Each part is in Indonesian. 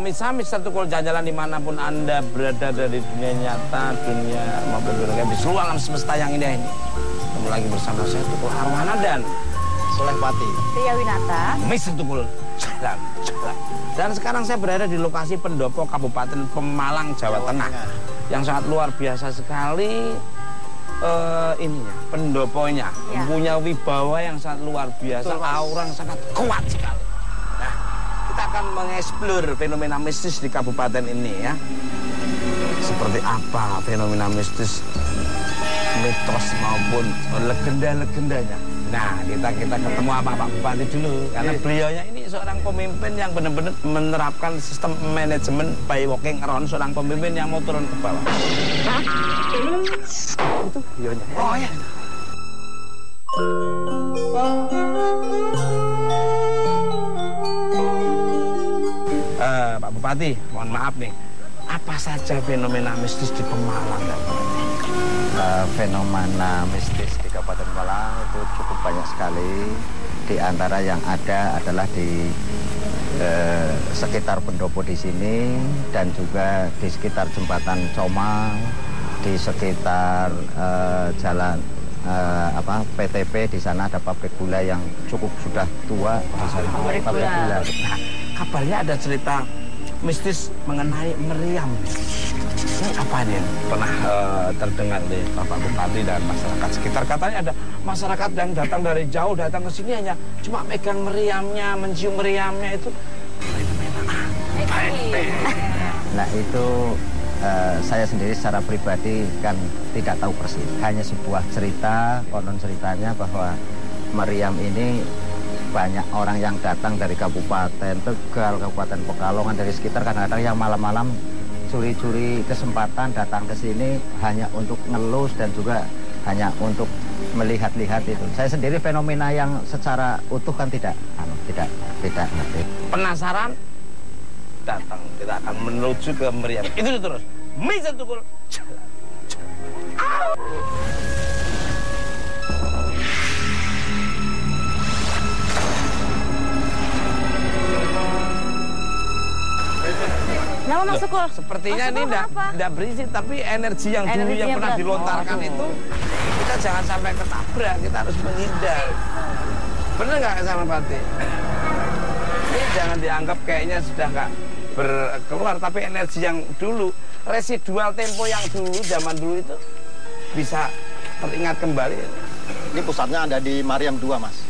pemirsa Mister Tukul Jalan-Jalan dimanapun Anda berada dari dunia nyata, dunia maupun dunia di seluruh alam semesta yang indah ini. Ketemu lagi bersama saya Tukul Arwana dan Soleh Pati, Ria Winata, Mister Tukul Jalan-Jalan. Dan sekarang saya berada di lokasi pendopo Kabupaten Pemalang, Jawa Tengah. Yang sangat luar biasa sekali ininya, pendoponya. Ya. Punya wibawa yang sangat luar biasa, aura yang sangat kuat sekali. Nah, kita akan mengeksplor fenomena mistis di kabupaten ini ya. Seperti apa fenomena mistis, mitos maupun legenda-legendanya. Nah, kita ketemu Pak Bupati dulu. Karena beliaunya ini seorang pemimpin yang benar-benar menerapkan sistem manajemen by walking around. Seorang pemimpin yang mau turun ke bawah. Itu beliaunya. Oh ya. Pak Bupati, mohon maaf nih. Apa saja fenomena mistis di Pemalang? Fenomena mistis di Kabupaten Pemalang itu cukup banyak sekali. Di antara yang ada adalah di sekitar pendopo di sini dan juga di sekitar jembatan Comang, di sekitar jalan PTP. Di sana ada pabrik gula yang cukup sudah tua. Pabrik gula. Nah, kabarnya ada cerita mistis mengenai meriam. Ini apa nih yang pernah terdengar oleh Bapak Bupati dan masyarakat sekitar? Katanya ada masyarakat yang datang dari jauh, datang ke sini hanya cuma megang meriamnya, mencium meriamnya itu. Nah itu saya sendiri secara pribadi kan tidak tahu persis. Hanya sebuah cerita, konon ceritanya bahwa meriam ini banyak orang yang datang dari Kabupaten Tegal, Kabupaten Pekalongan, dari sekitar, kadang-kadang yang malam-malam curi-curi kesempatan datang ke sini hanya untuk ngelus dan juga hanya untuk melihat-lihat itu. Saya sendiri fenomena yang secara utuh kan tidak ngerti. Penasaran? Datang, kita akan menuju ke meriam. Itu terus. Mister Tukul Jalan-Jalan. Kenapa masuk Kul? Sepertinya ini tidak berisi, tapi energi yang dulu yang pernah dilontarkan itu kita jangan sampai ketabrak, kita harus menghindar. Bener nggak sama Pati? Ini jangan dianggap kayaknya sudah nggak berkeluar, tapi energi yang dulu, residual tempo yang dulu, zaman dulu itu bisa teringat kembali. Ini pusatnya ada di Mariam 2, Mas.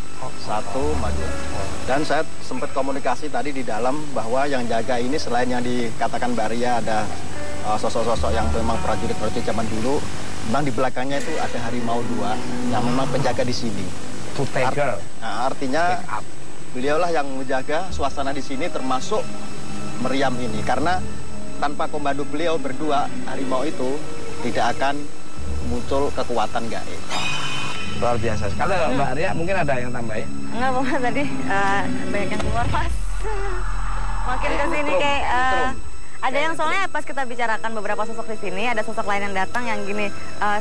Satu maju. Dan saya sempat komunikasi tadi di dalam bahwa yang jaga ini selain yang dikatakan Mbak Ria, ada sosok-sosok yang memang prajurit-prajurit zaman dulu. Memang di belakangnya itu ada harimau 2 yang memang penjaga di sini. Artinya beliaulah yang menjaga suasana di sini termasuk meriam ini. Karena tanpa komando beliau berdua, harimau itu tidak akan muncul kekuatan gaib. Luar biasa. Kalau Mbak Ria mungkin ada yang tambahin? Enggak, pokoknya tadi banyak yang keluar Mas. Makin ke sini kayak ada yang soalnya pas kita bicarakan beberapa sosok di sini, ada sosok lain yang datang yang gini,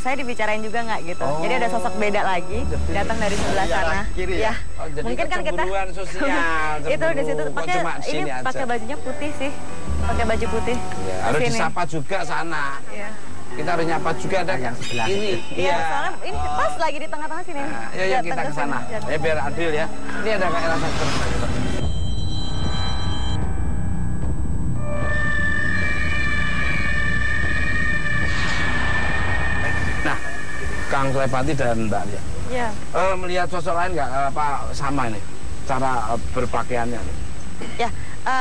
saya dibicarain juga nggak gitu. Jadi ada sosok beda lagi datang dari sebelah sana. Kiri ya? Oh, jadi mungkin kan kita sosial, itu di situ pakai ini pakai bajunya putih sih. Pakai baju putih. Ya, harus disapa juga sana. Iya. Kita harus nyapa juga ada yang sebelah ini. Iya, soalnya ini pas lagi di tengah-tengah sini. Nah, ya kita ke sana. Ya biar adil ya. Ini ada kayak rasa Nah, Kang Slepati dan Mbak Ria. Iya. Melihat sosok lain nggak apa sama ini cara berpakaiannya nih? Ya,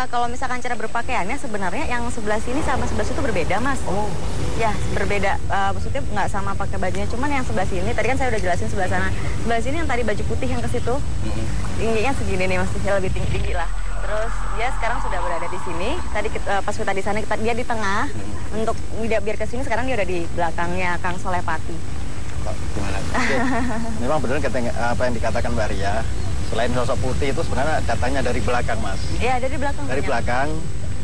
kalau misalkan cara berpakaiannya sebenarnya yang sebelah sini sama sebelah situ berbeda, Mas. Oh. Ya, berbeda. Maksudnya nggak sama pakai bajunya, cuman yang sebelah sini, tadi kan saya udah jelasin sebelah sana. Sebelah sini yang tadi baju putih yang ke situ, tingginya segini nih, Mas, lebih tinggi lah. Terus dia sekarang sudah berada di sini. Tadi pas kita di sana, dia di tengah. Untuk biar ke sini, sekarang dia udah di belakangnya Kang Soleh Pati. Gimana? Memang benar apa yang dikatakan Mbak Ria. Selain sosok putih itu sebenarnya datangnya dari belakang, Mas. Iya, dari belakang. Dari belakang,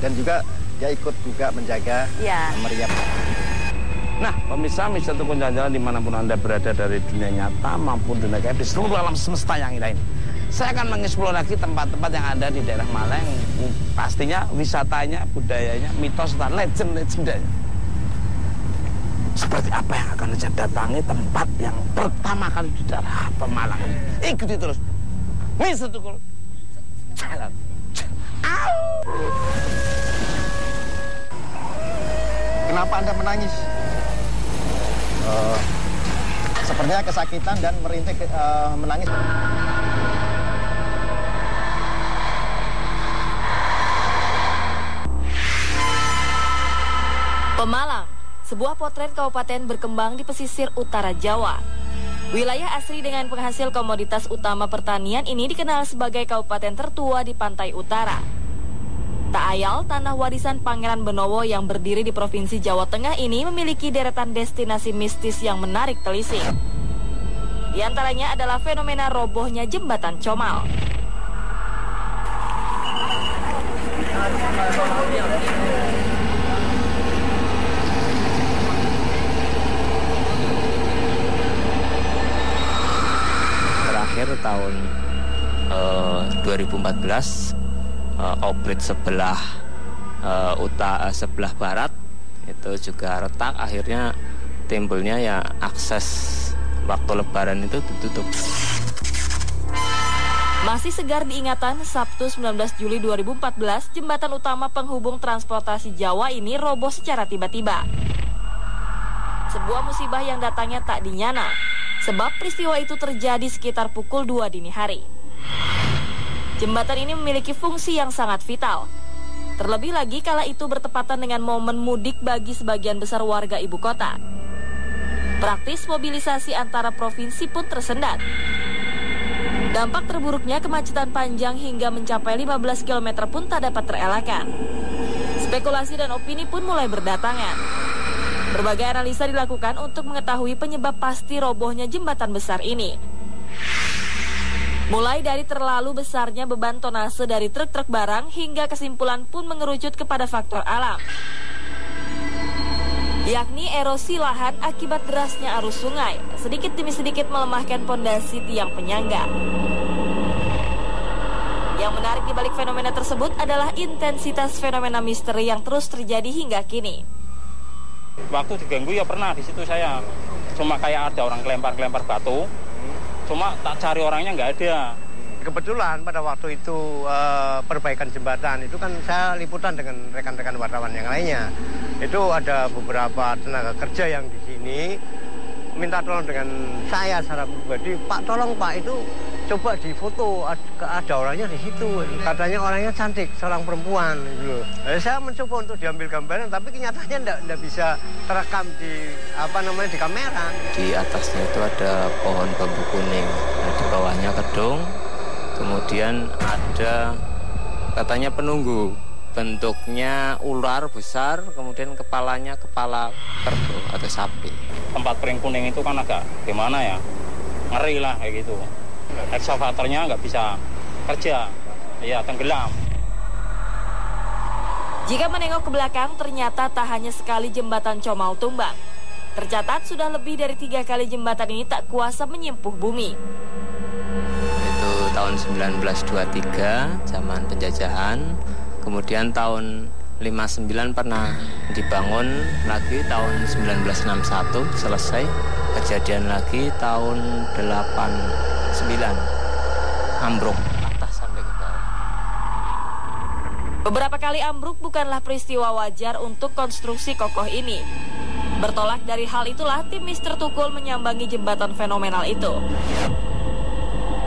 dan juga dia ikut juga menjaga meriam. Nah, pemirsa Mister Tukul Jalan-Jalan dimanapun Anda berada dari dunia nyata maupun dunia gaib di seluruh alam semesta yang indah ini. Saya akan mengeksplor lagi tempat-tempat yang ada di daerah Malang. Pastinya wisatanya, budayanya, mitos dan legend-legendnya. Seperti apa yang akan saya datangi tempat yang pertama kali di daerah Pemalang. Ikuti terus. Mr. Tukul. Jalan. Kenapa Anda menangis? Sepertinya kesakitan dan merintih menangis. Pemalang, sebuah potret kabupaten berkembang di pesisir utara Jawa. Wilayah asri dengan penghasil komoditas utama pertanian ini dikenal sebagai kabupaten tertua di pantai utara. Tak ayal, tanah warisan Pangeran Benowo yang berdiri di Provinsi Jawa Tengah ini memiliki deretan destinasi mistis yang menarik telisik. Di antaranya adalah fenomena robohnya jembatan Comal. Terakhir tahun 2014 oblit sebelah sebelah barat itu juga retak, akhirnya timbulnya ya akses waktu lebaran itu ditutup. Masih segar diingatan, Sabtu 19 Juli 2014 jembatan utama penghubung transportasi Jawa ini roboh secara tiba-tiba. Sebuah musibah yang datangnya tak dinyana, sebab peristiwa itu terjadi sekitar pukul 2 dini hari. Jembatan ini memiliki fungsi yang sangat vital. Terlebih lagi kala itu bertepatan dengan momen mudik bagi sebagian besar warga ibu kota. Praktis mobilisasi antara provinsi pun tersendat. Dampak terburuknya kemacetan panjang hingga mencapai 15 km pun tak dapat terelakkan. Spekulasi dan opini pun mulai berdatangan. Berbagai analisa dilakukan untuk mengetahui penyebab pasti robohnya jembatan besar ini. Mulai dari terlalu besarnya beban tonase dari truk-truk barang hingga kesimpulan pun mengerucut kepada faktor alam, yakni erosi lahan akibat derasnya arus sungai, sedikit demi sedikit melemahkan pondasi tiang penyangga. Yang menarik di balik fenomena tersebut adalah intensitas fenomena misteri yang terus terjadi hingga kini. Waktu diganggu ya pernah di situ saya, cuma kayak ada orang kelempar-kelempar batu. Cuma tak cari orangnya nggak ada. Kebetulan pada waktu itu perbaikan jembatan itu kan saya liputan dengan rekan-rekan wartawan yang lainnya. Itu ada beberapa tenaga kerja yang di sini minta tolong dengan saya secara pribadi, Pak tolong Pak itu coba difoto, ada orangnya di situ. Katanya orangnya cantik, seorang perempuan. Gitu. Saya mencoba untuk diambil gambaran, tapi kenyataannya tidak bisa terekam di di kamera. Di atasnya itu ada pohon bambu kuning, nah, di bawahnya kedung, kemudian ada katanya penunggu, bentuknya ular besar, kemudian kepalanya kepala kerbau atau sapi. Tempat pering kuning itu kan agak gimana ya, ngeri lah kayak gitu. Ekskavatornya nggak bisa kerja, ya tenggelam. Jika menengok ke belakang, ternyata tak hanya sekali jembatan Comal tumbang. Tercatat sudah lebih dari 3 kali jembatan ini tak kuasa menyempuh bumi. Itu tahun 1923, zaman penjajahan. Kemudian tahun 59 pernah dibangun lagi, tahun 1961 selesai. Kejadian lagi tahun 89, ambruk atas sampai ke bawah. Beberapa kali ambruk bukanlah peristiwa wajar untuk konstruksi kokoh ini. Bertolak dari hal itulah tim Mr. Tukul menyambangi jembatan fenomenal itu.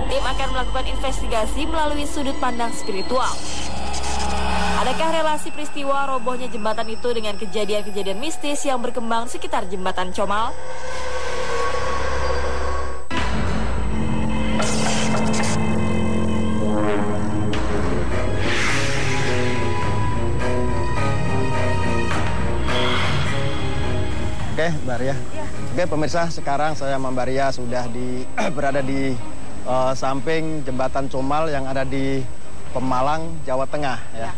Tim akan melakukan investigasi melalui sudut pandang spiritual. Adakah relasi peristiwa robohnya jembatan itu dengan kejadian-kejadian mistis yang berkembang sekitar jembatan Comal? Oke, Mbak Ria. Ya. Oke, pemirsa, sekarang saya sama Mbak Ria sudah berada di samping jembatan Comal yang ada di Pemalang, Jawa Tengah. Ya.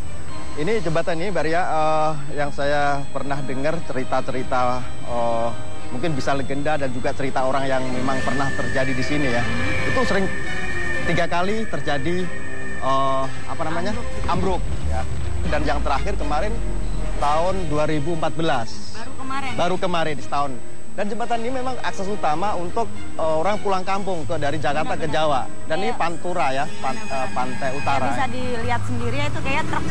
Ini jembatan ini, Mbak Ria, yang saya pernah dengar cerita-cerita, mungkin bisa legenda dan juga cerita orang yang memang pernah terjadi di sini ya. Itu sering 3 kali terjadi ambruk ya. Dan yang terakhir kemarin tahun 2014. Baru kemarin setahun. Dan jembatan ini memang akses utama untuk orang pulang kampung dari Jakarta ke Jawa. Dan ini Pantura ya, pantai utara. Bisa dilihat sendiri itu kayak truk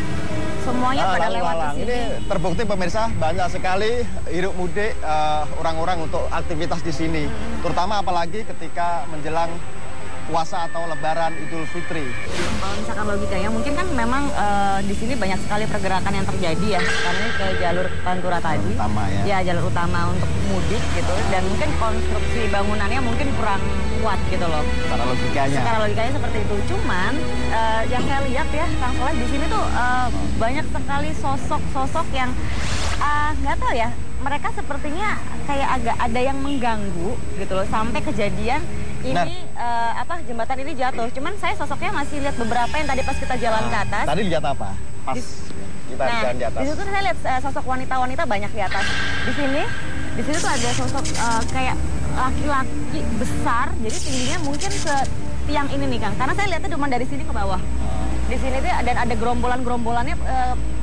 semuanya pada lewat di sini. Ini terbukti pemirsa banyak sekali hiruk mudik orang-orang untuk aktivitas di sini. Terutama apalagi ketika menjelang puasa atau Lebaran Idul Fitri. Kalau misalkan logikanya mungkin kan memang di sini banyak sekali pergerakan yang terjadi ya, karena ini ke jalur Pantura tadi. Utama ya. Ya, jalur utama untuk mudik gitu, dan mungkin konstruksi bangunannya mungkin kurang kuat gitu loh. Secara logikanya seperti itu. Cuman yang saya lihat ya, Kang Soleh, di sini tuh banyak sekali sosok-sosok yang nggak tahu ya, mereka sepertinya kayak agak ada yang mengganggu gitu loh, sampai kejadian ini jembatan ini jatuh. Cuman saya sosoknya masih lihat beberapa yang tadi pas kita jalan ke atas. Tadi lihat apa? Pas kita jalan di atas. Di situ saya lihat sosok wanita-wanita banyak di atas. Di sini tuh ada sosok kayak laki-laki besar. Jadi tingginya mungkin tiang ini nih, Kang. Karena saya lihatnya cuma dari sini ke bawah. Di sini tuh dan ada gerombolan-gerombolannya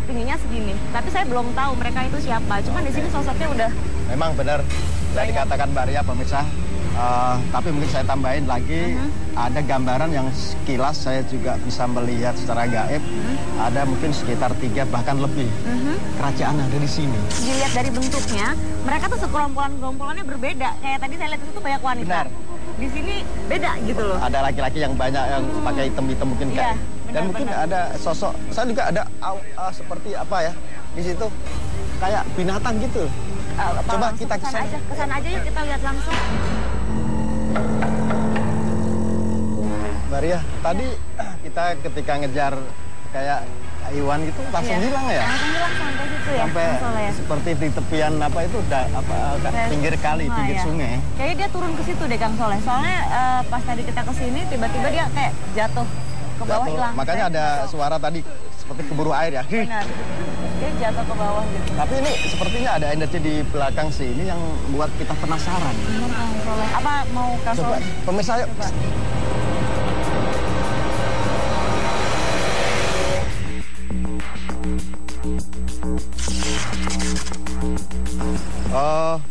tingginya segini. Tapi saya belum tahu mereka itu siapa. Cuman di sini sosoknya udah memang benar saya dikatakan Mbak Ria pemirsa. Tapi mungkin saya tambahin lagi, ada gambaran yang sekilas saya juga bisa melihat secara gaib, ada mungkin sekitar 3 bahkan lebih kerajaan ada di sini. Dilihat dari bentuknya, mereka tuh segerombolan-gerombolannya berbeda. Kayak tadi saya lihat itu banyak wanita. Benar. Di sini beda gitu loh. Ada laki-laki yang banyak yang pakai hitam-hitam mungkin kayak. Dan mungkin ada sosok, saya juga ada seperti apa ya, di situ kayak binatang gitu. Coba kita kesana aja yuk, kita lihat langsung. Mbak Ria, tadi kita ketika ngejar kayak hewan gitu langsung hilang ya? Langsung hilang sampai situ ya. Sampai seperti di tepian pinggir kali, pinggir sungai. Kayaknya dia turun ke situ deh, Kang Soleh. Soalnya pas tadi kita kesini tiba-tiba dia kayak jatuh ke bawah, hilang. Makanya ada suara tadi seperti keburu air ya. Benar. Dia jatuh ke bawah gitu. Tapi ini sepertinya ada energi di belakang sini yang buat kita penasaran. Benar, Kang Soleh. Apa mau Kang Soleh? Pemirsa yuk.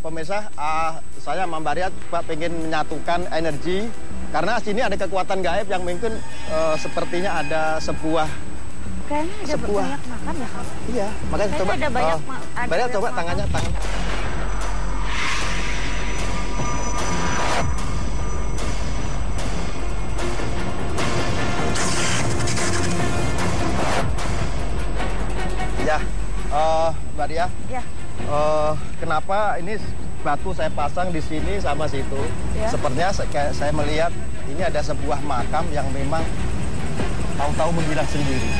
Pemirsa, saya sama Mbak Ria pengen menyatukan energi karena sini ada kekuatan gaib yang mungkin sepertinya ada sebuah. Kayaknya ada banyak makan ya, Kang? Iya, makanya coba. Ada banyak Mbak Ria coba tangan. Ya, Mbak Ria. Ya. Kenapa ini batu saya pasang di sini sama situ? Ya. Sepertinya saya melihat ini ada sebuah makam yang memang tahu-tahu menghilang sendiri.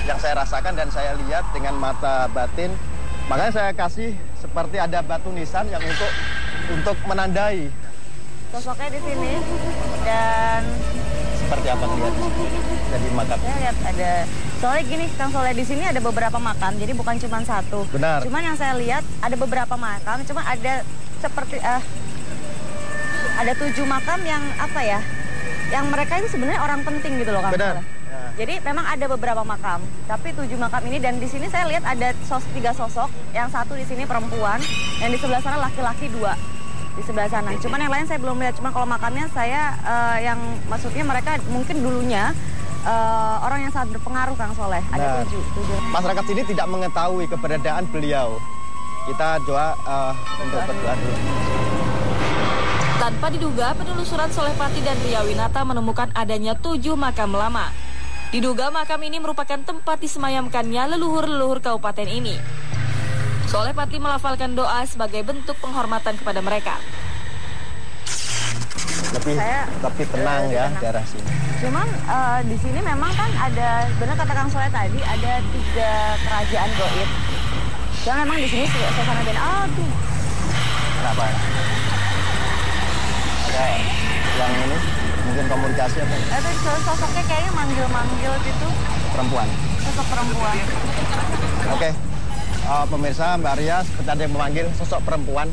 Yang saya rasakan dan saya lihat dengan mata batin, makanya saya kasih seperti ada batu nisan yang untuk menandai. Sosoknya di sini dan seperti apa melihatnya? Jadi makam. Saya lihat ada. Soalnya gini, Kang Soleh, di sini ada beberapa makam, jadi bukan cuma satu. Benar. Cuman yang saya lihat ada beberapa makam, cuma ada seperti ada 7 makam yang apa ya? Yang mereka itu sebenarnya orang penting gitu loh, Kang Soleh. Ya. Jadi memang ada beberapa makam, tapi 7 makam ini dan di sini saya lihat ada 3 sosok, yang satu di sini perempuan, yang di sebelah sana laki-laki 2. Di sebelah sana. Cuman yang lain saya belum lihat. Cuman kalau makamnya saya yang maksudnya mereka mungkin dulunya orang yang sangat berpengaruh, Kang Soleh. Ada 7. Masyarakat sini tidak mengetahui keberadaan beliau. Kita doa untuk berdoa dulu. Tanpa diduga, penelusuran Solehpati dan Ria Winata menemukan adanya 7 makam lama. Diduga makam ini merupakan tempat disemayamkannya leluhur-leluhur kabupaten ini. Solehpati melafalkan doa sebagai bentuk penghormatan kepada mereka. Lebih tenang ya daerah sini. Cuman di sini memang kan ada, benar kata Kang Soleh tadi, ada 3 kerajaan gaib. Dan memang di sini suasana beda. Aduh. Kenapa? Ada yang ini mungkin komunikasi apa? Sosoknya kayaknya manggil-manggil gitu. Perempuan. Sosok perempuan. Oke. Pemirsa, Mbak Ria seperti ada yang memanggil sosok perempuan.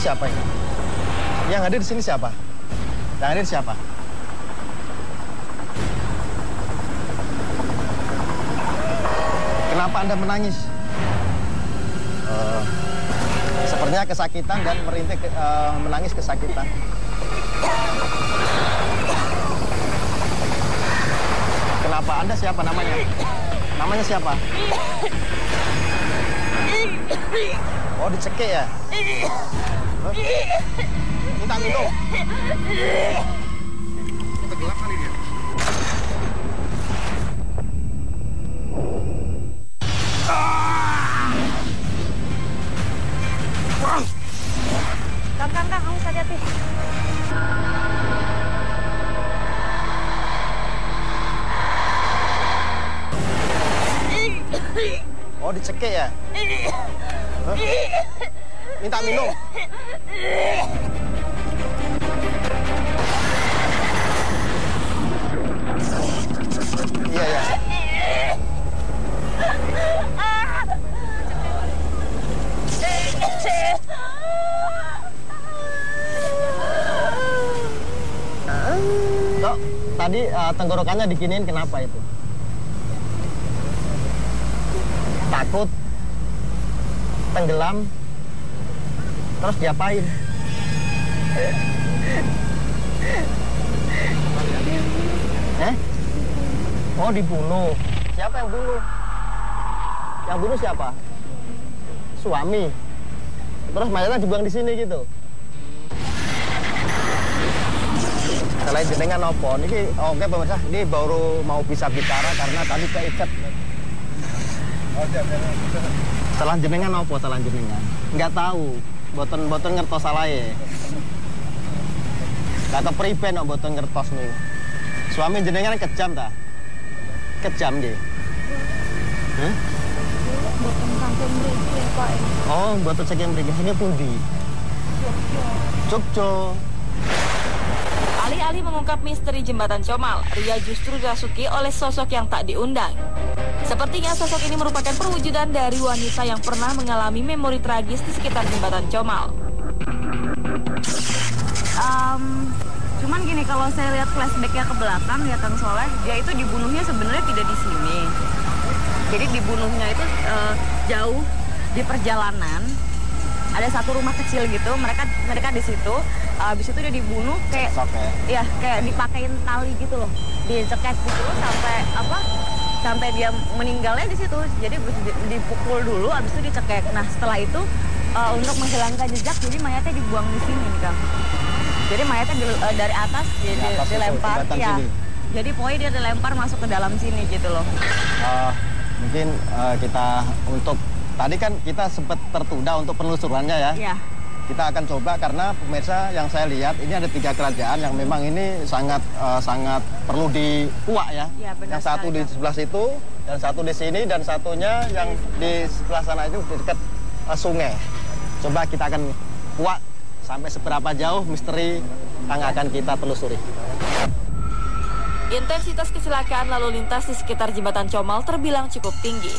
siapa ini? Yang hadir di sini siapa? Yang hadir siapa? Kenapa Anda menangis? Sepertinya kesakitan dan merintih menangis kesakitan. Kenapa? Anda siapa namanya? Namanya siapa? Oh, dicekik ya? Huh? Minta minum. Tenggelam kali dia. Kang, kamu hati-hati. Oh, dicekik ya? Huh? Minta minum. Iya, ya. Dok, tadi tenggorokannya diginiin kenapa itu? Takut, tenggelam, terus diapain? Oh, dibunuh. Siapa yang bunuh? Yang bunuh siapa? Suami. Terus mayatnya dibuang di sini gitu. Selain jenengan apa? Ini oke pemirsa, ini baru mau bisa bicara karena tadi keikat. Salah jenengan apa? Salah jenengan? Nggak tahu. Boten ngertos salah ya. Gak kepriben kok boten ngertos nih. Suami jenengan kejam ta? Kejam nggih. Hah? Boten saking mriki, Pak. Oh, boten saking mriki. Ini pundi? Jogja. Alih-alih mengungkap misteri jembatan Comal, Ria justru dirasuki oleh sosok yang tak diundang. Sepertinya sosok ini merupakan perwujudan dari wanita yang pernah mengalami memori tragis di sekitar jembatan Comal. Cuman gini, kalau saya lihat flashbacknya ke belakang ya Kang Soleh, dia itu dibunuhnya sebenarnya tidak di sini. Jadi dibunuhnya itu jauh di perjalanan. Ada satu rumah kecil gitu, mereka di situ. Habis itu dia dibunuh kayak ya kayak dipakein tali gitu loh, dicekek gitu sampai dia meninggalnya di situ. Jadi dipukul dulu, habis itu dicekek. Nah setelah itu untuk menghilangkan jejak, jadi mayatnya dibuang di sini nih Kang. Jadi mayatnya dari atas dilempar ya. Jadi pokoknya dia dilempar masuk ke dalam sini gitu loh. Mungkin kita untuk tadi kan kita sempat tertunda untuk penelusurannya ya. Iya. Kita akan coba karena pemirsa yang saya lihat ini ada 3 kerajaan yang memang ini sangat perlu dikuak ya. Ya, yang satu di sebelah situ, dan satu di sini, dan satunya yang di sebelah sana itu di dekat sungai. Coba kita akan kuak sampai seberapa jauh misteri yang akan kita telusuri. Intensitas kecelakaan lalu lintas di sekitar jembatan Comal terbilang cukup tinggi.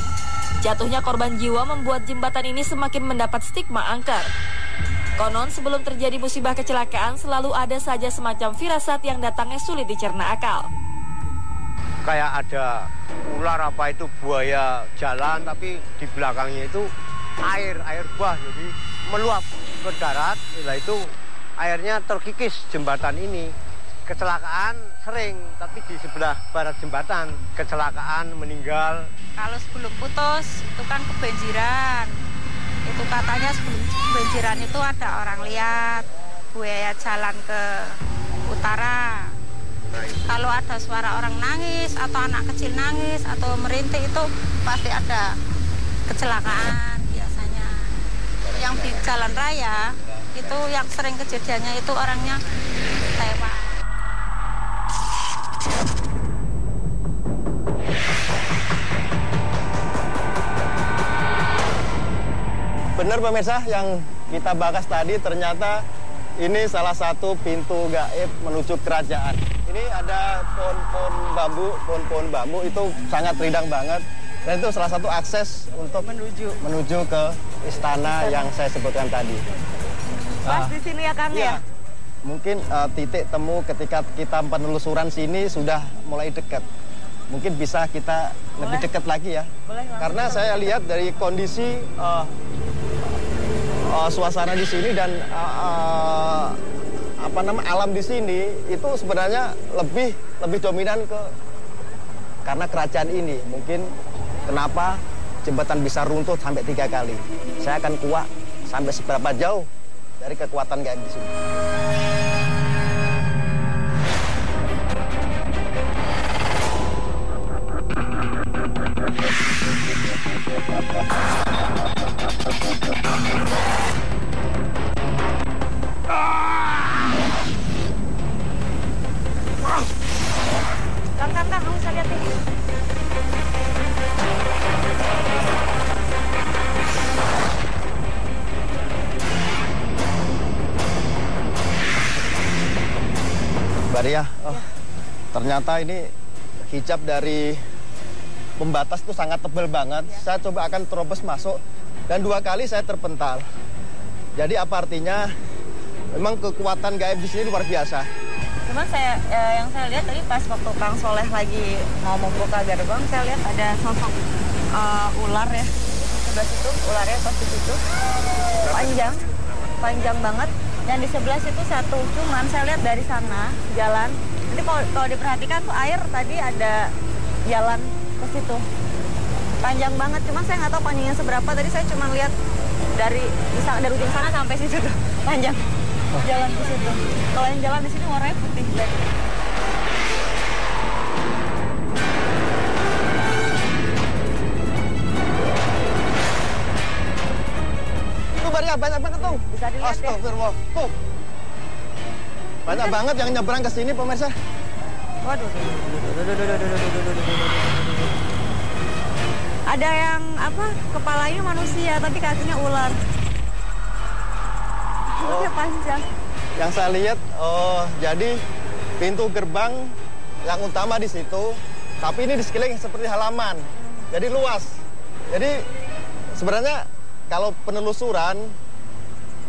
Jatuhnya korban jiwa membuat jembatan ini semakin mendapat stigma angker. Konon sebelum terjadi musibah kecelakaan selalu ada saja semacam firasat yang datangnya sulit dicerna akal. Kayak ada ular apa itu buaya jalan, tapi di belakangnya itu air bah, jadi meluap ke darat. Setelah itu airnya terkikis jembatan ini. Kecelakaan sering, tapi di sebelah barat jembatan kecelakaan meninggal. Kalau sebelum putus itu kan kebanjiran. Itu katanya sebelum kebanjiran itu ada orang lihat buaya jalan ke utara. Kalau ada suara orang nangis atau anak kecil nangis atau merintih itu pasti ada kecelakaan biasanya. Yang di jalan raya itu yang sering kejadiannya itu orangnya tewas. Benar pemirsa, yang kita bahas tadi ternyata ini salah satu pintu gaib menuju kerajaan. Ini ada pohon-pohon bambu itu sangat rindang banget. Dan itu salah satu akses untuk menuju ke istana yang saya sebutkan tadi. Pas di sini ya Kang ya? Mungkin titik temu ketika kita penelusuran sini sudah mulai dekat. Mungkin bisa kita lebih dekat lagi ya. Boleh, karena saya lihat dari kondisi suasana di sini dan alam di sini itu sebenarnya lebih dominan karena kerajaan ini. Mungkin kenapa jembatan bisa runtuh sampai 3 kali. Saya akan kuak sampai seberapa jauh dari kekuatan gaib di sini. Kang, kamu bisa lihat nih. Maria, ternyata ini hijab dari pembatas itu sangat tebal banget. Saya coba akan terobos masuk dan 2 kali saya terpental. Jadi apa artinya? Memang kekuatan gaib di sini luar biasa. Cuman yang saya lihat tadi pas waktu Kang Soleh lagi mau membuka gerbang, saya lihat ada sosok ular ya. Sebelah situ, ularnya pas di situ. Panjang banget. Yang di sebelah situ satu, cuman saya lihat dari sana jalan. Nanti kalau diperhatikan tuh air tadi ada jalan ke situ. Panjang banget, cuman saya nggak tahu panjangnya seberapa. Tadi saya cuma lihat dari ujung sana sampai situ tuh, panjang. Jalan ke situ. Kalau yang jalan di sini warnanya putih. Itu Maria banyak banget tuh. Bisa dilihat ya. Astagfirullah. Tuh. Banyak banget yang nyebrang ke sini pemirsa. Waduh. Ada yang kepalanya manusia tapi kakinya ular. Panjang. Yang saya lihat, jadi pintu gerbang yang utama di situ, tapi ini di sekeliling seperti halaman, jadi luas. Jadi sebenarnya kalau penelusuran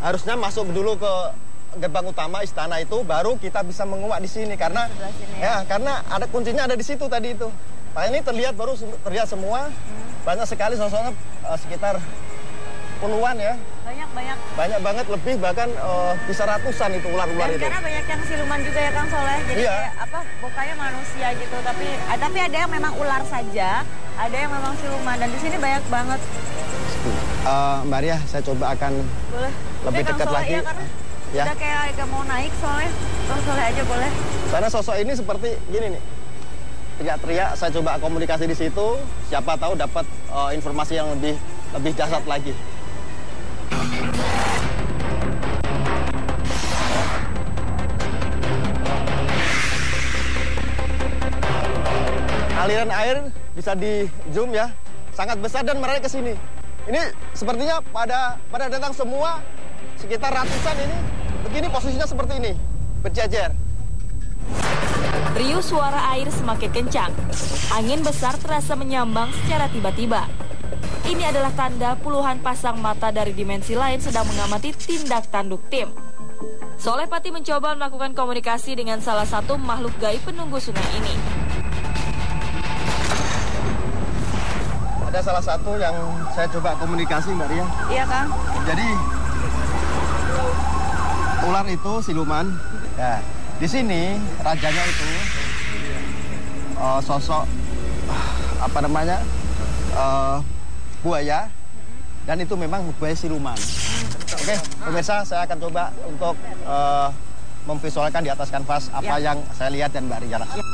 harusnya masuk dulu ke gerbang utama istana itu, baru kita bisa menguak di sini karena karena ada kuncinya ada di situ tadi itu. Nah ini terlihat semua, banyak sekali sosoknya sekitar puluhan ya. Banyak banget, lebih bahkan bisa ratusan itu ular-ular itu. Karena banyak yang siluman juga ya Kang Soleh. Jadi kayak mukanya manusia gitu, tapi ada yang memang ular saja, ada yang memang siluman dan di sini banyak banget. Mbak Ria, saya coba akan lebih dekat lagi. Iya, karena udah kayak mau naik soalnya. Kang Soleh aja boleh. Karena sosok ini seperti gini nih. Teriak-teriak, saya coba komunikasi di situ, siapa tahu dapat informasi yang lebih dahsyat lagi. Aliran air bisa di zoom ya, sangat besar dan mengalir ke sini. Ini sepertinya pada datang semua sekitar ratusan ini, begini posisinya seperti ini, berjajar. Riuh suara air semakin kencang. Angin besar terasa menyambang secara tiba-tiba. Ini adalah tanda puluhan pasang mata dari dimensi lain sedang mengamati tindak tanduk tim. Soleh Pati mencoba melakukan komunikasi dengan salah satu makhluk gaib penunggu sungai ini. Ada salah satu yang saya coba komunikasi, Mbak Ria. Iya, Kang. Jadi, ular itu siluman. Ya, di sini rajanya itu sosok buaya, dan itu memang buaya siluman. Oke, pemirsa, saya akan coba untuk memvisualkan di atas kanvas apa yang saya lihat dan Mbak Ria rasakan.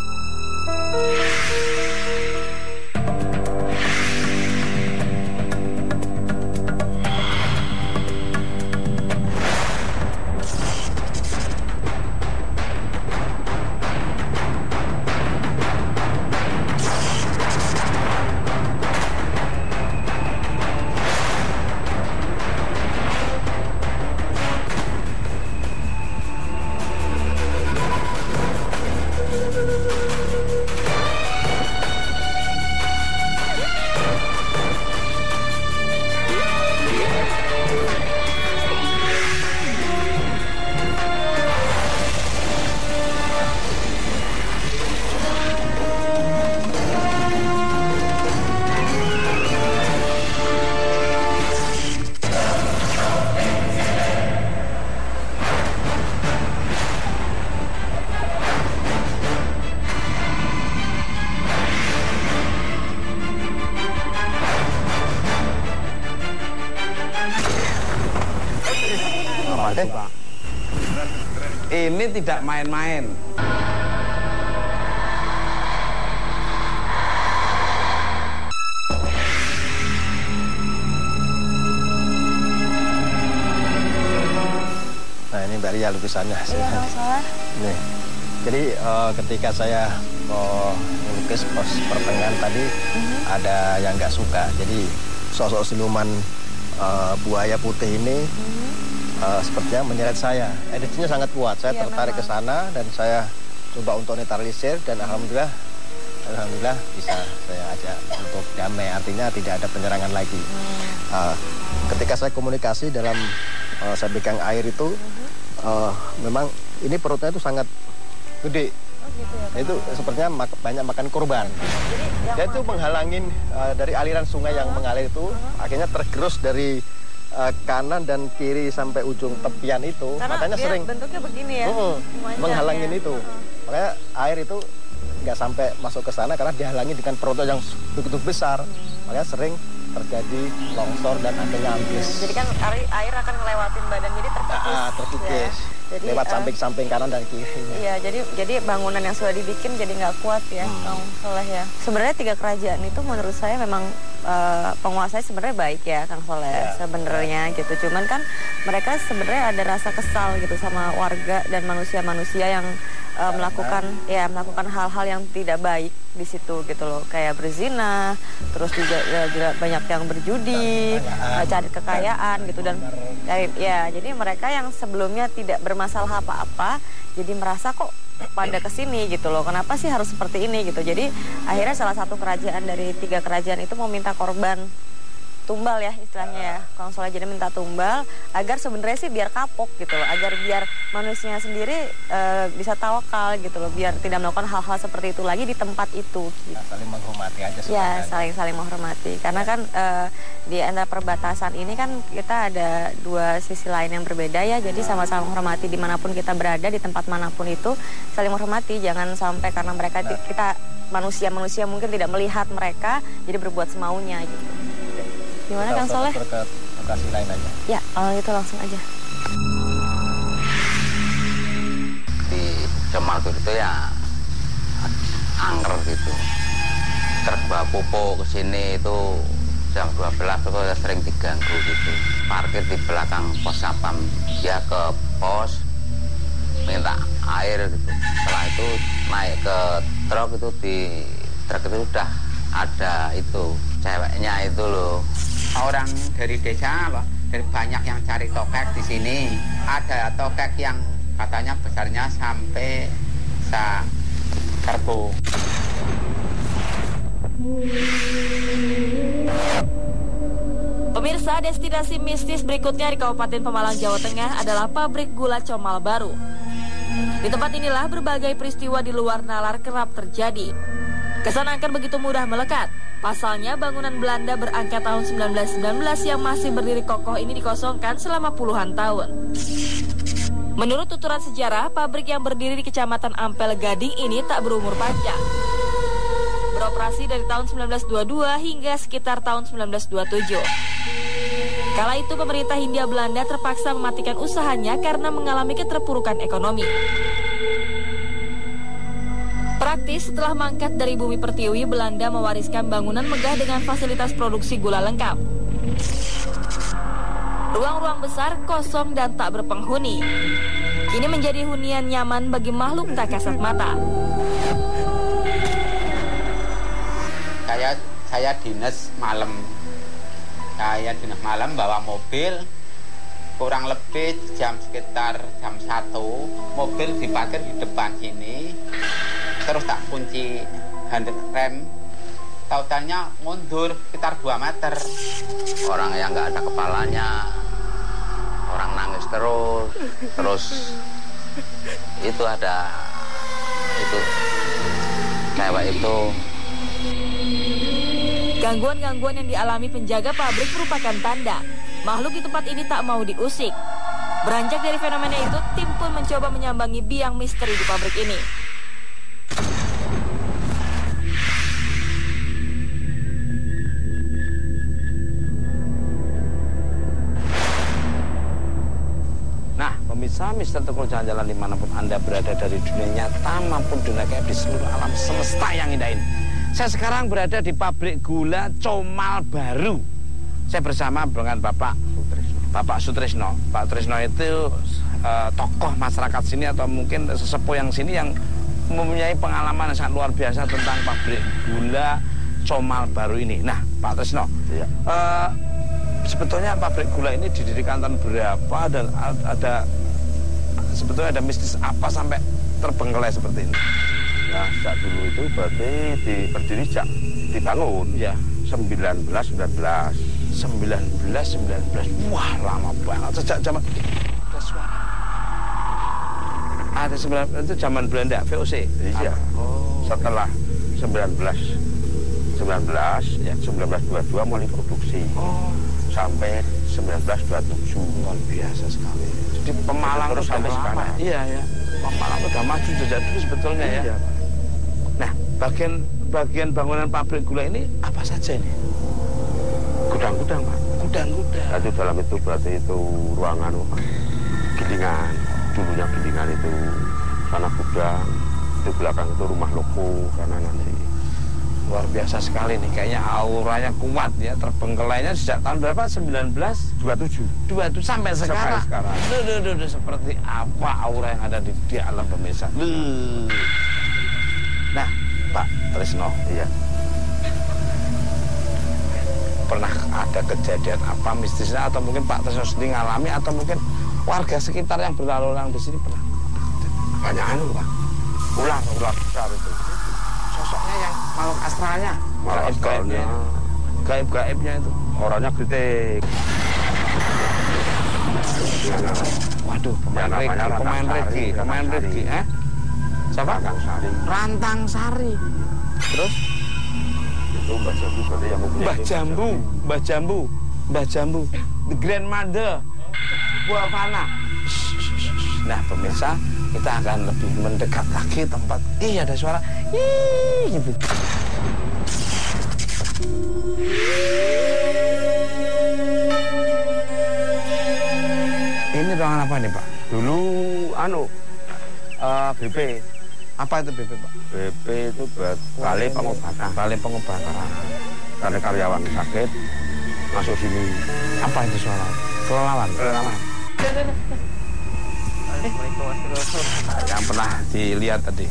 Waduh, Pak. Ini tidak main-main. Nah, ini Mbak Ria lukisannya. Iya, nggak salah. Nih. Jadi ketika saya melukis pos pertengahan tadi ada yang nggak suka. Jadi sosok siluman buaya putih ini sepertinya menyeret saya. Editnya sangat kuat. Saya tertarik ke sana dan saya coba untuk netralisir dan alhamdulillah bisa saya ajak untuk damai. Artinya tidak ada penyerangan lagi. Ketika saya komunikasi dalam saya pegang air itu memang ini perutnya itu sangat gede. Gitu ya, itu sepertinya banyak makan korban. Jadi, dia itu menghalangin dari aliran sungai yang mengalir itu, akhirnya tergerus dari kanan dan kiri sampai ujung tepian itu. Karena makanya sering bentuknya begini ya. menghalangin itu. Makanya air itu nggak sampai masuk ke sana karena dihalangi dengan perutnya yang begitu besar. Makanya sering terjadi longsor dan akhirnya ambles. Jadi kan air akan ngelewatin badan, jadi terkikis. Terkikis. Ya. Jadi, lewat samping-samping kanan dan kiri. Iya, jadi bangunan yang sudah dibikin jadi nggak kuat ya, Kang Soleh ya. Sebenarnya 3 kerajaan itu menurut saya memang penguasanya sebenarnya baik ya, Kang Soleh sebenarnya gitu. Cuman kan mereka sebenarnya ada rasa kesal gitu sama warga dan manusia-manusia yang melakukan hal-hal yang tidak baik di situ gitu loh, kayak berzina, terus juga banyak yang berjudi, cari kekayaan gitu dan jadi mereka yang sebelumnya tidak bermasalah apa-apa jadi merasa kok pada kesini gitu loh, kenapa sih harus seperti ini gitu. Jadi akhirnya salah satu kerajaan dari 3 kerajaan itu mau minta korban tumbal ya istilahnya ya, Kang Soleh, jadi minta tumbal agar sebenarnya sih biar kapok gitu loh, agar biar manusianya sendiri bisa tawakal gitu loh, biar tidak melakukan hal-hal seperti itu lagi di tempat itu gitu. Saling menghormati aja sebenarnya. Ya, saling menghormati karena kan di antara perbatasan ini kan kita ada 2 sisi lain yang berbeda ya, jadi sama-sama menghormati dimanapun kita berada, di tempat manapun itu saling menghormati, jangan sampai karena mereka kita manusia mungkin tidak melihat mereka jadi berbuat semaunya gitu. Gimana Kang Soleh? Ke lokasi lain aja. Ya, kalau gitu langsung aja. Di Cemaltur itu ya angker gitu. Terbawa pupuk ke sini itu jam 12 itu sering diganggu gitu. Parkir di belakang pos sapam, dia ke pos minta air gitu. Setelah itu naik ke truk itu, di truk itu udah ada itu ceweknya itu loh. Orang dari desa loh, dari banyak yang cari tokek di sini. Ada tokek yang katanya besarnya sampai sekerbo. Pemirsa, destinasi mistis berikutnya di Kabupaten Pemalang, Jawa Tengah adalah pabrik gula Comal Baru. Di tempat inilah berbagai peristiwa di luar nalar kerap terjadi. Kesan angker begitu mudah melekat. Pasalnya bangunan Belanda berangka tahun 1919 yang masih berdiri kokoh ini dikosongkan selama puluhan tahun. Menurut tuturan sejarah, pabrik yang berdiri di Kecamatan Ampel Gading ini tak berumur panjang. Beroperasi dari tahun 1922 hingga sekitar tahun 1927. Kala itu pemerintah Hindia Belanda terpaksa mematikan usahanya karena mengalami keterpurukan ekonomi. Praktis setelah mangkat dari bumi pertiwi, Belanda mewariskan bangunan megah dengan fasilitas produksi gula lengkap. Ruang-ruang besar, kosong dan tak berpenghuni. Kini menjadi hunian nyaman bagi makhluk tak kasat mata. Saya dinas malam. Saya dinas malam bawa mobil. Kurang lebih sekitar jam 1, mobil diparkir di depan sini. Terus tak kunci handrem, tautannya mundur sekitar 2 meter. Orang yang nggak ada kepalanya, orang nangis terus itu ada itu cewek itu. Gangguan-gangguan yang dialami penjaga pabrik merupakan tanda makhluk di tempat ini tak mau diusik. Beranjak dari fenomena itu, tim pun mencoba menyambangi biang misteri di pabrik ini. Nah, Saya Mister Tukul jalan-jalan dimanapun Anda berada dari dunia nyata maupun dunia gaib di seluruh alam semesta yang indah ini. Saya sekarang berada di pabrik gula Comal Baru. Saya bersama dengan Bapak Sutrisno. Pak Sutrisno itu tokoh masyarakat sini atau mungkin sesepuh yang sini yang mempunyai pengalaman yang sangat luar biasa tentang pabrik gula Comal Baru ini. Nah, Pak Sutrisno, iya. Sebetulnya pabrik gula ini didirikan tahun berapa dan sebetulnya ada mistis apa sampai terbengkelai seperti ini? Nah, sejak dulu itu berarti berdiri sejak dibangun. Ya. 1919. Wah, lama banget. Sejak zaman ada suara. Ada itu zaman Belanda, VOC. Iya. Oh. Setelah 1922 mulai produksi. Oh. Sampai 1927. Luar biasa sekali. Jadi Pemalang terus sampai sekarang. Iya ya. Pemalang udah maju sejak dulu sebetulnya ya. Iya. Nah, bagian bangunan pabrik gula ini apa saja ini? Gudang-gudang, Pak. Gudang-gudang. Itu dalam itu berarti itu ruangan gilingan. Dulunya gilingan itu sana gudang. Di belakang itu rumah loko kanan nanti. Luar biasa sekali nih, kayaknya auranya kuat ya, terbengkelainya sejak tahun berapa? 1927 sampai sekarang. Duh, seperti apa aura yang ada di alam pemirsa. Nah, Pak Trisno, iya. Pernah ada kejadian apa mistisnya atau mungkin Pak Trisno sendiri ngalami atau mungkin warga sekitar yang berlalu lalang di sini pernah? Banyak Pak. Ular besar itu. Sosoknya yang makhluk astralnya, gaib-gaibnya itu. Orangnya gede. Waduh, pemain Regi. Siapa? Rantang Sari. Terus? Itu Mbah Jambu. The Grandmother. Bu Avana. Nah, pemirsa, kita akan lebih mendekat lagi tempat. Ada suara. Gitu. Ini ruangan apa nih, Pak? Dulu BP. Apa itu BP, Pak? BP itu buat balai pengobatan. Karena karyawan sakit masuk sini. Apa itu suara? Kelelawar. Yang pernah dilihat tadi.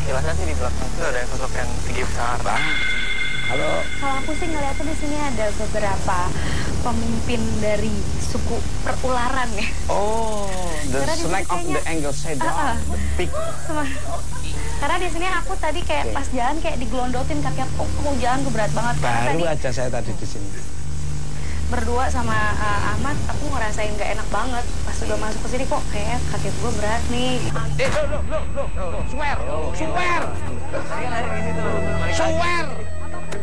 Jelasnya sih di belakang itu ada sosok yang tinggi besar. Kalau aku sih ngeliatnya di sini ada beberapa pemimpin dari suku perularan ya. Oh, the snake of the angle shadow, the pig. Karena di sini aku tadi kayak pas jalan kayak digelondotin kaki aku, mau jalan tuh berat banget. Baru aja saya tadi di sini. Berdua sama Ahmad, aku ngerasain gak enak banget. Pas udah masuk ke sini kok kayak kaki gue berat nih. Swear.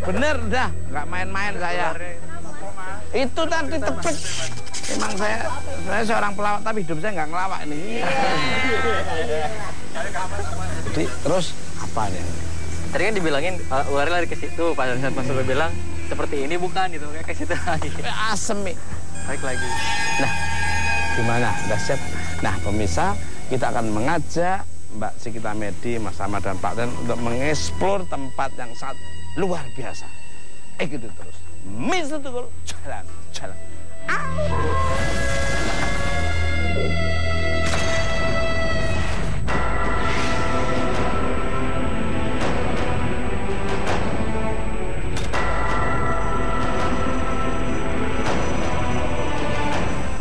Bener dah, nggak main-main saya. Itu tadi tepik. Memang saya seorang pelawak tapi hidup saya nggak ngelawak ini. Jadi terus apa nih? Tadi kan dibilangin ularnya lari ke situ. Pas saat masuk gue bilang seperti ini bukan gitu, kayak ke situ lagi. Asem nih. Balik lagi. Nah, gimana? Udah siap? Nah, pemirsa, kita akan mengajak Mbak Sikita Medi, Mas Ahmad dan Pak Ten untuk mengeksplor tempat yang sangat luar biasa. Gitu terus. Mister Tukul, jalan.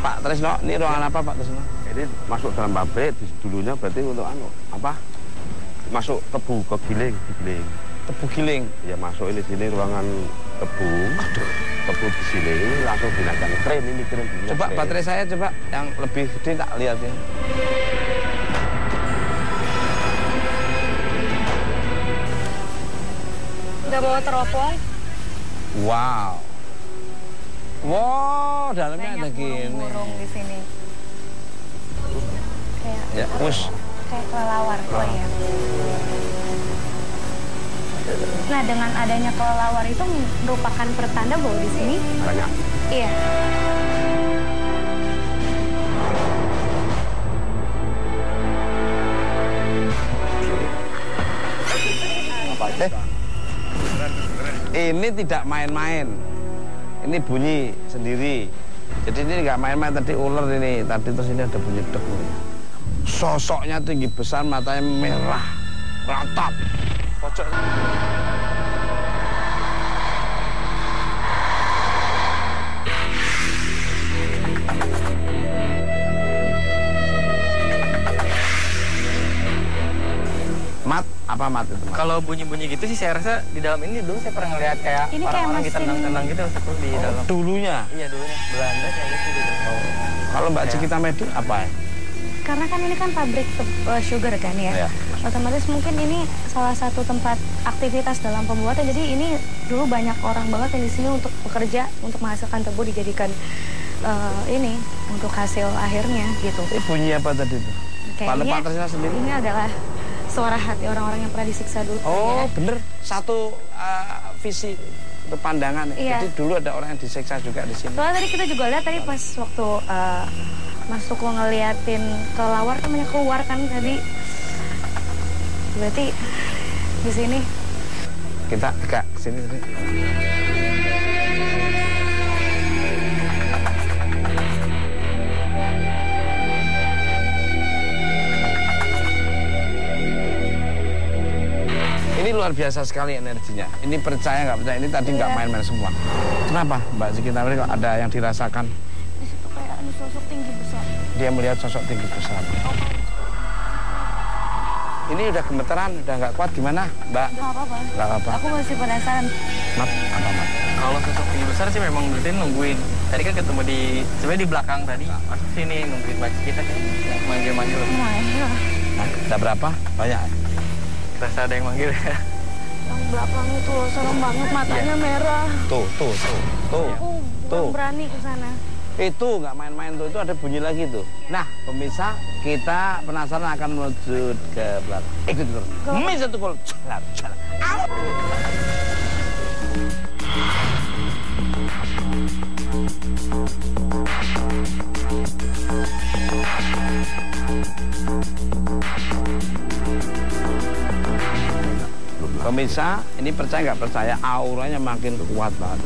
Pak Trisno, ini ruangan apa Pak Trisno? Ini masuk dalam pabrik, dulunya berarti untuk apa? Masuk tebu ke giling. Tebu giling? Ya masuk ini sini ruangan tebu. Aduh. Tebu di sini langsung dinaikkan kren ini kren. Coba baterai saya coba yang lebih gede tak lihat ini. Udah bawa teropong. Wow, dalamnya ada gini. Burung di sini. Kayak. Ya, Kayak kelelawar. Oh iya. Nah, dengan adanya kelelawar itu merupakan pertanda bahwa di sini banyak. Iya. Ini tidak main-main. Ini bunyi sendiri. Jadi ini nggak main-main, tadi ular ini. Tadi terus ini ada bunyi dek. Sosoknya tinggi besar, matanya merah, ratap. Pojok. Apa mat itu? Kalau bunyi-bunyi gitu sih saya rasa di dalam ini dulu saya pernah ngeliat kayak orang-orang ditendang-tendang gitu di dalam. Dulunya? Iya dulunya. Belanda kayak gitu. Kalau Mbak Cikita Medi apa ya? Karena kan ini kan pabrik sugar kan ya. Otomatis mungkin ini salah satu tempat aktivitas dalam pembuatan. Jadi ini dulu banyak orang banget yang di sini untuk bekerja, untuk menghasilkan tebu dijadikan ini untuk hasil akhirnya gitu. Ini bunyi apa tadi itu? Kalau Pak Tresna sendiri? Ini adalah suara hati orang-orang yang pernah disiksa dulu. Oh, bener. Satu visi untuk pandangan. Iya. Jadi dulu ada orang yang disiksa juga di sini. Soalnya tadi kita juga lihat tadi pas waktu Mas Tuko ngeliatin kelawar kan banyak keluar kan tadi. Berarti di sini. Kita ke sini. Ini luar biasa sekali energinya. Ini percaya nggak percaya, ini tadi nggak main-main semua. Kenapa Mbak Cikita Medi ada yang dirasakan? Di situ kayak ada sosok tinggi besar. Dia melihat sosok tinggi besar. Ini udah gemeteran, udah nggak kuat gimana, Mbak? Nggak apa-apa. Nggak apa-apa. Aku masih penasaran. Mat, apa Mat? Kalau sosok tinggi besar sih memang berarti nungguin. Tadi kan ketemu sebenarnya di belakang tadi. Masuk sini nungguin Mbak Cikita kan. Manggil-manggil. Ada berapa? Banyak ya? Rasa ada yang manggil ya. Yang belakang itu loh, serem banget, matanya merah. Tuh. Bukan berani ke sana. Itu nggak main-main tuh, itu ada bunyi lagi tuh. Nah, pemirsa, kita penasaran akan menuju ke belakang. Ikut terus. Pemirsa tuh kalau jalan. Pemirsa, ini percaya nggak percaya, auranya makin kuat banget.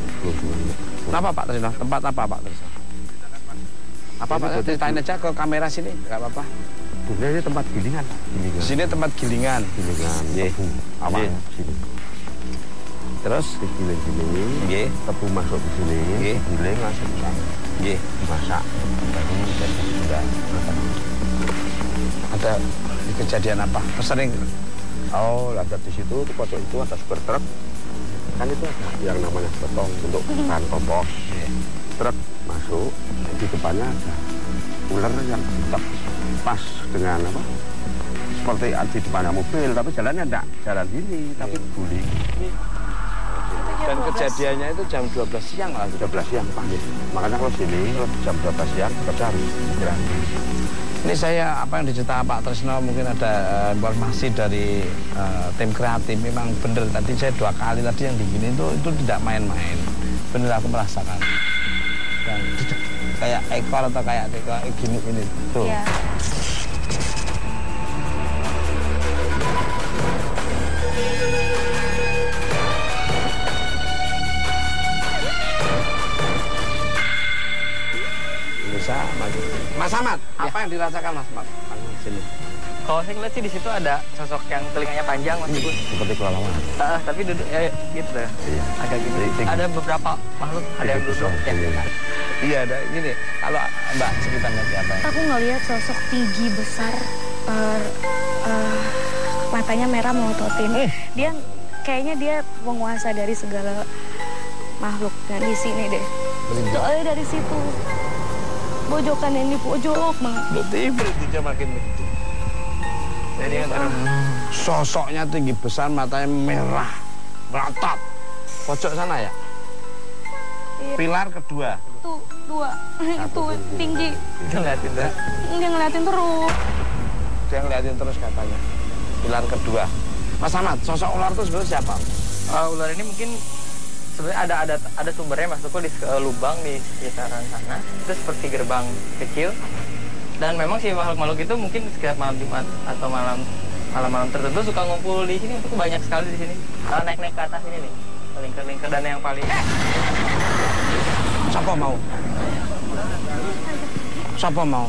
Kenapa Pak Tresna? Tempat apa Pak Tresna? Apa Pak? Ceritain aja ke kamera sini, nggak apa-apa. Ini tempat gilingan. Di sini tempat gilingan. Tebu awal sini. Terus digiling, tebu masuk di sini, giling langsung dimasak. Baru jadi sudah matang. Ada kejadian apa? Sering. Oh, lanjut di situ, di pojok itu ada super truk. Kan itu ada yang namanya betong untuk bahan kompos. Truk masuk, di depannya ada ular yang tetap pas dengan apa? Seperti di depannya mobil, tapi jalannya enggak jalan gini, tapi guling. Dan kejadiannya itu jam 12 siang lah. 12 siang, Pak. Makanya kalau sini, kalau jam 12 siang, kita harus istirahat. Ini saya apa yang dicerita Pak Tresna, mungkin ada informasi dari tim kreatif. Memang bener tadi saya 2 kali tadi yang digini itu tidak main-main. Bener aku merasakan. Dan kayak ekor atau kayak gini ini tuh. Iya. Mas Ahmad, apa yang dirasakan Mas Ahmad? Sini. Kalau saya ngeliat sih di situ ada sosok yang telinganya panjang Mas Gus. Seperti kelelawar. Tapi duduk gitu deh. Iya. Agak gitu. Ada beberapa makhluk, ada yang duduk. Iya, ada gini. Kalau Mbak Cikita Medi apa? Aku ngelihat sosok tinggi besar, matanya merah melototin. Dia kayaknya dia penguasa dari segala makhluk di sini deh. Soalnya dari situ. Pojokan yang di pojok banget. Berhentinya makin gede. Jadi sosoknya tinggi besar, matanya merah, ratap. Pojok sana ya? Iya. Pilar kedua. Tuh, 2. Itu tinggi. Dia ngeliatin terus. Dia ngeliatin terus. Dia ngeliatin terus katanya. Pilar kedua. Mas Ahmad, sosok ular itu sebenarnya siapa? Ular ini mungkin sebenarnya ada sumbernya Mas Tuko di lubang di sekitaran sana. Itu seperti gerbang kecil. Dan memang si makhluk-makhluk itu mungkin sekitar malam Jumat atau malam malam-malam tertentu suka ngumpul di sini, itu banyak sekali di sini. Naik-naik ke atas ini nih, lingkar-lingkar, dan yang paling Siapa mau? Siapa mau?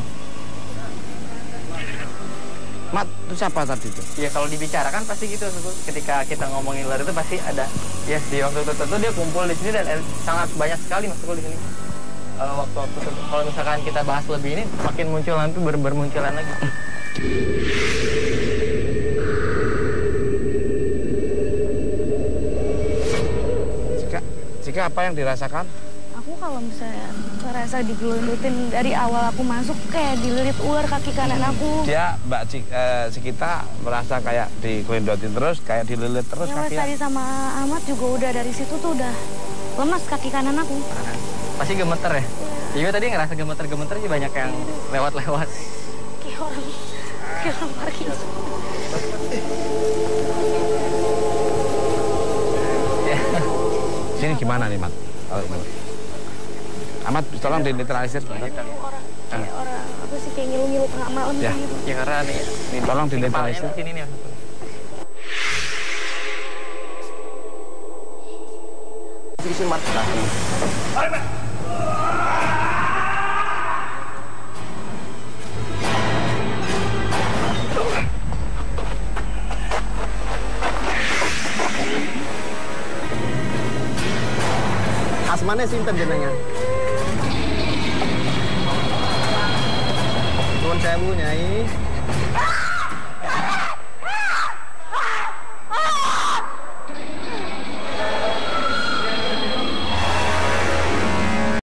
Mat, itu siapa tadi itu? ya kalau dibicarakan pasti gitu. Ketika kita ngomongin ular itu pasti ada, ya di waktu tertentu dia kumpul di sini dan sangat banyak sekali Mas Tukul di sini. Waktu-waktu tertentu, kalau misalkan kita bahas lebih ini, makin muncul nanti bermunculan lagi. Jika apa yang dirasakan? Aku kalau misalnya ngerasa digelutin dari awal aku masuk kayak dililit ular kaki kanan aku. Dia si kita merasa kayak digelendotin terus, kayak dililit terus ya, kakinya. Tadi sama Ahmad juga udah dari situ tuh udah lemas kaki kanan aku. Pasti gemeter ya? Juga tadi ngerasa gemeter-gemeter sih, banyak yang lewat-lewat. Kayak orang parkir. Sini gimana nih, Mat? Ahmad, tolong dinetralisir. Kayak orang apa sih, kayak ngilu-ngilu tengah malam ya. gitu. Ya karena nih, tolong dinetralisir. Sini nih. Isi Mat. Asmane sinten jenengan? Nuwun sewu Nyai.